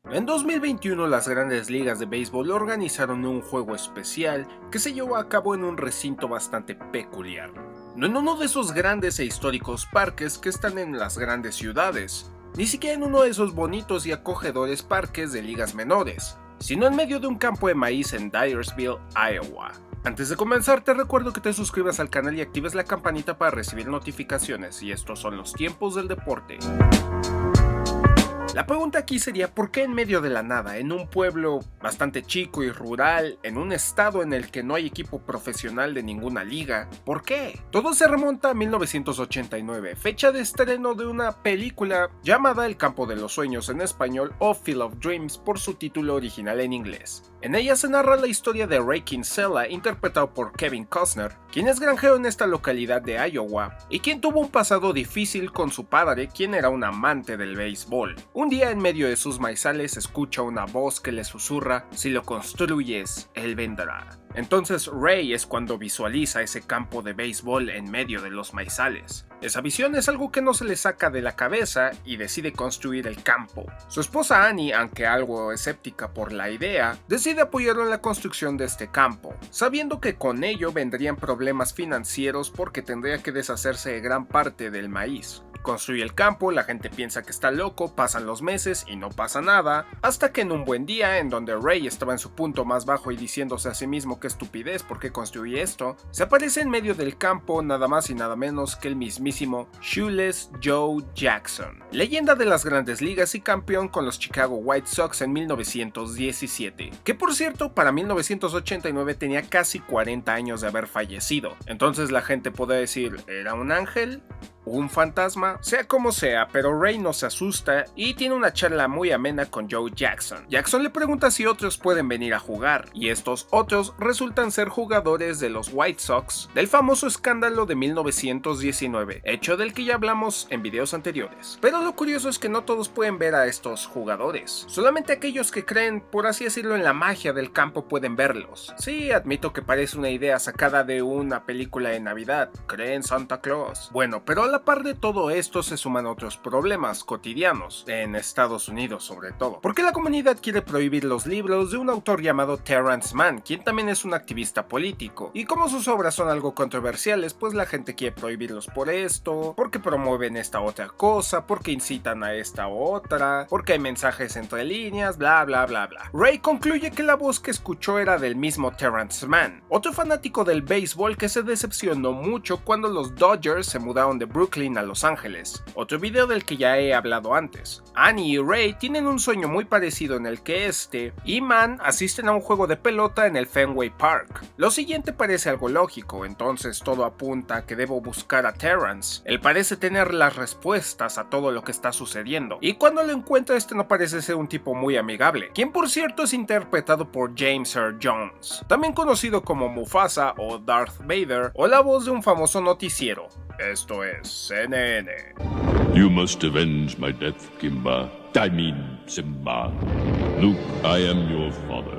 En 2021 las grandes ligas de béisbol organizaron un juego especial que se llevó a cabo en un recinto bastante peculiar. No en uno de esos grandes e históricos parques que están en las grandes ciudades, ni siquiera en uno de esos bonitos y acogedores parques de ligas menores, sino en medio de un campo de maíz en Dyersville, Iowa. Antes de comenzar te recuerdo que te suscribas al canal y actives la campanita para recibir notificaciones, y estos son los tiempos del deporte. La pregunta aquí sería, ¿por qué en medio de la nada, en un pueblo bastante chico y rural, en un estado en el que no hay equipo profesional de ninguna liga? ¿Por qué? Todo se remonta a 1989, fecha de estreno de una película llamada El campo de los sueños en español o Field of Dreams por su título original en inglés. En ella se narra la historia de Ray Kinsella, interpretado por Kevin Costner, quien es granjero en esta localidad de Iowa y quien tuvo un pasado difícil con su padre, quien era un amante del béisbol. Un día en medio de sus maizales escucha una voz que le susurra: "Si lo construyes, él vendrá". Entonces Ray es cuando visualiza ese campo de béisbol en medio de los maizales. Esa visión es algo que no se le saca de la cabeza y decide construir el campo. Su esposa Annie, aunque algo escéptica por la idea, decide apoyarlo en la construcción de este campo, sabiendo que con ello vendrían problemas financieros porque tendría que deshacerse de gran parte del maíz. Construye el campo, la gente piensa que está loco, pasan los meses y no pasa nada, hasta que en un buen día, en donde Ray estaba en su punto más bajo y diciéndose a sí mismo qué estupidez, ¿por qué construí esto?, se aparece en medio del campo nada más y nada menos que el mismísimo Shoeless Joe Jackson, leyenda de las grandes ligas y campeón con los Chicago White Sox en 1917, que por cierto para 1989 tenía casi 40 años de haber fallecido. Entonces la gente puede decir, ¿era un ángel? ¿Un fantasma? Sea como sea, pero Ray no se asusta y tiene una charla muy amena con Joe Jackson. Jackson le pregunta si otros pueden venir a jugar, y estos otros resultan ser jugadores de los White Sox del famoso escándalo de 1919, hecho del que ya hablamos en videos anteriores. Pero lo curioso es que no todos pueden ver a estos jugadores, solamente aquellos que creen, por así decirlo, en la magia del campo pueden verlos. Sí, admito que parece una idea sacada de una película de Navidad, cree en Santa Claus. Bueno, pero a la par de todo esto se suman otros problemas cotidianos, en Estados Unidos sobre todo, porque la comunidad quiere prohibir los libros de un autor llamado Terrence Mann, quien también es un activista político, y como sus obras son algo controversiales, pues la gente quiere prohibirlos por esto, porque promueven esta otra cosa, porque incitan a esta otra, porque hay mensajes entre líneas, bla bla bla bla. Ray concluye que la voz que escuchó era del mismo Terrence Mann, otro fanático del béisbol que se decepcionó mucho cuando los Dodgers se mudaron de Brooklyn a Los Ángeles, otro video del que ya he hablado antes. Annie y Ray tienen un sueño muy parecido en el que y Mann asisten a un juego de pelota en el Fenway Park. Lo siguiente parece algo lógico, entonces todo apunta a que debo buscar a Terrence. Él parece tener las respuestas a todo lo que está sucediendo, y cuando lo encuentra no parece ser un tipo muy amigable, quien por cierto es interpretado por James Earl Jones, también conocido como Mufasa o Darth Vader, o la voz de un famoso noticiero. Esto es CNN. You must avenge my death, Kimba. Simba. Luke, I am your father.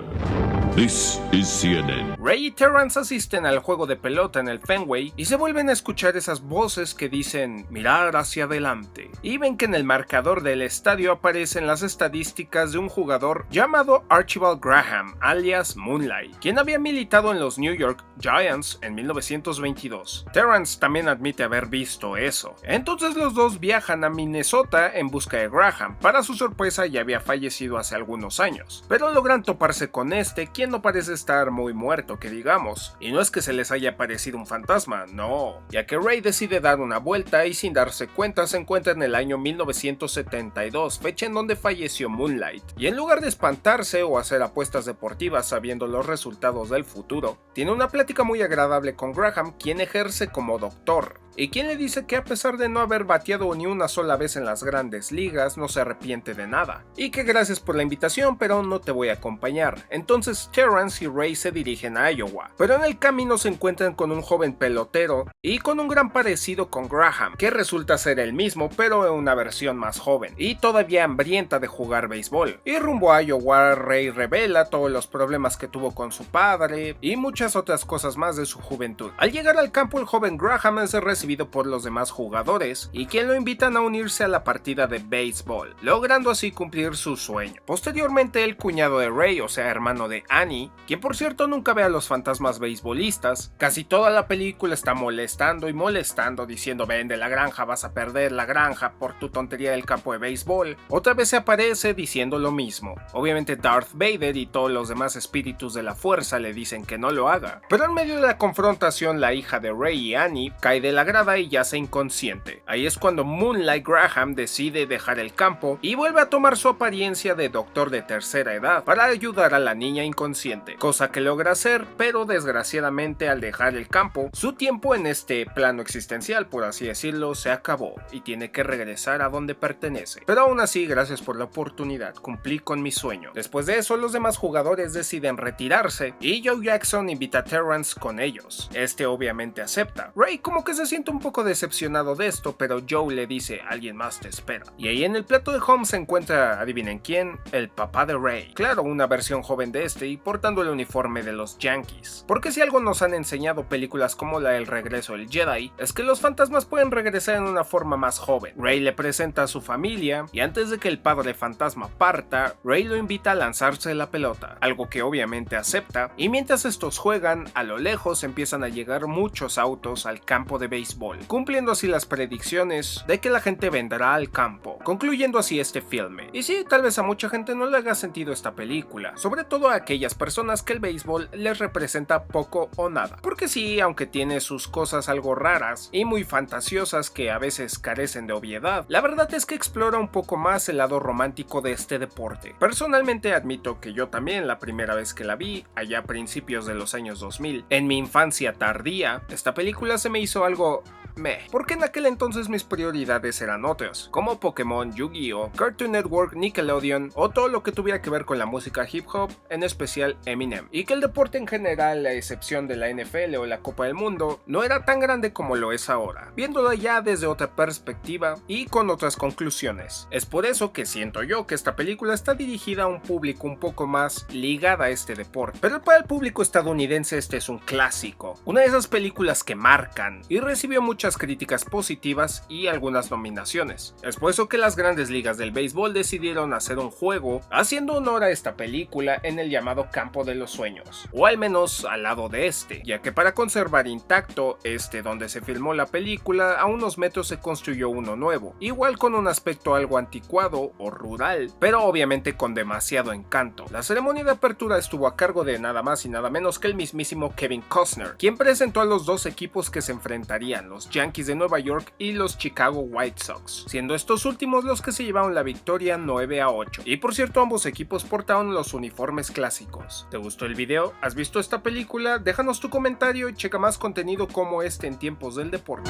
This is CNN. Ray y Terrence asisten al juego de pelota en el Fenway y se vuelven a escuchar esas voces que dicen mirar hacia adelante, y ven que en el marcador del estadio aparecen las estadísticas de un jugador llamado Archibald Graham, alias Moonlight, quien había militado en los New York Giants en 1922. Terrence también admite haber visto eso. Entonces los dos viajan a Minnesota en busca de Graham. Para su sorpresa ya había fallecido hace algunos años, pero logran toparse con quien no parece estar muy muerto que digamos, y no es que se les haya parecido un fantasma, no, ya que Ray decide dar una vuelta y sin darse cuenta se encuentra en el año 1972, fecha en donde falleció Moonlight, y en lugar de espantarse o hacer apuestas deportivas sabiendo los resultados del futuro, tiene una plática muy agradable con Graham, quien ejerce como doctor, y quien le dice que a pesar de no haber bateado ni una sola vez en las grandes ligas, no se arrepiente de nada, y que gracias por la invitación pero no te voy a acompañar. Entonces Terrence y Ray se dirigen a Iowa, pero en el camino se encuentran con un joven pelotero y con un gran parecido con Graham, que resulta ser el mismo pero en una versión más joven y todavía hambrienta de jugar béisbol. Y rumbo a Iowa, Ray revela todos los problemas que tuvo con su padre y muchas otras cosas más de su juventud. Al llegar al campo, el joven Graham es recibido recibido por los demás jugadores y quien lo invitan a unirse a la partida de béisbol, logrando así cumplir su sueño. Posteriormente el cuñado de Ray, o sea hermano de Annie, quien por cierto nunca ve a los fantasmas beisbolistas, casi toda la película está molestando y molestando diciendo vende la granja, vas a perder la granja por tu tontería del campo de béisbol, otra vez se aparece diciendo lo mismo. Obviamente Darth Vader y todos los demás espíritus de la fuerza le dicen que no lo haga, pero en medio de la confrontación la hija de Ray y Annie cae de la grada y yace inconsciente. Ahí es cuando Moonlight Graham decide dejar el campo y vuelve a tomar su apariencia de doctor de tercera edad para ayudar a la niña inconsciente, cosa que logra hacer, pero desgraciadamente al dejar el campo, su tiempo en este plano existencial, por así decirlo, se acabó y tiene que regresar a donde pertenece. Pero aún así, gracias por la oportunidad, cumplí con mi sueño. Después de eso, los demás jugadores deciden retirarse y Joe Jackson invita a Terrence con ellos. Este obviamente acepta. Ray como que se siente un poco decepcionado de esto, pero Joe le dice, alguien más te espera. Y ahí en el plato de Holmes se encuentra, adivinen quién, el papá de Ray. Claro, una versión joven de este y portando el uniforme de los Yankees. Porque si algo nos han enseñado películas como la El regreso del Jedi, es que los fantasmas pueden regresar en una forma más joven. Ray le presenta a su familia y antes de que el padre fantasma parta, Ray lo invita a lanzarse la pelota, algo que obviamente acepta, y mientras estos juegan, a lo lejos empiezan a llegar muchos autos al campo de béisbol, cumpliendo así las predicciones de que la gente vendrá al campo, concluyendo así este filme. Y sí, tal vez a mucha gente no le haga sentido esta película, sobre todo a aquellas personas que el béisbol les representa poco o nada, porque sí, aunque tiene sus cosas algo raras y muy fantasiosas que a veces carecen de obviedad, la verdad es que explora un poco más el lado romántico de este deporte. Personalmente admito que yo también la primera vez que la vi, allá a principios de los años 2000, en mi infancia tardía, esta película se me hizo algo porque en aquel entonces mis prioridades eran otras, como Pokémon, Yu-Gi-Oh, Cartoon Network, Nickelodeon o todo lo que tuviera que ver con la música hip hop, en especial Eminem, y que el deporte en general, a excepción de la NFL o la Copa del Mundo, no era tan grande como lo es ahora, viéndolo ya desde otra perspectiva y con otras conclusiones. Es por eso que siento yo que esta película está dirigida a un público un poco más ligada a este deporte, pero para el público estadounidense este es un clásico, una de esas películas que marcan, y recibió muchas críticas positivas y algunas nominaciones. Es por eso que las grandes ligas del béisbol decidieron hacer un juego haciendo honor a esta película en el llamado Campo de los Sueños, o al menos al lado de este, ya que para conservar intacto este donde se filmó la película, a unos metros se construyó uno nuevo, igual con un aspecto algo anticuado o rural, pero obviamente con demasiado encanto. La ceremonia de apertura estuvo a cargo de nada más y nada menos que el mismísimo Kevin Costner, quien presentó a los dos equipos que se enfrentarían, los Yankees de Nueva York y los Chicago White Sox, siendo estos últimos los que se llevaron la victoria 9-8. Y por cierto, ambos equipos portaron los uniformes clásicos. ¿Te gustó el video? ¿Has visto esta película? Déjanos tu comentario y checa más contenido como este en tiempos del deporte.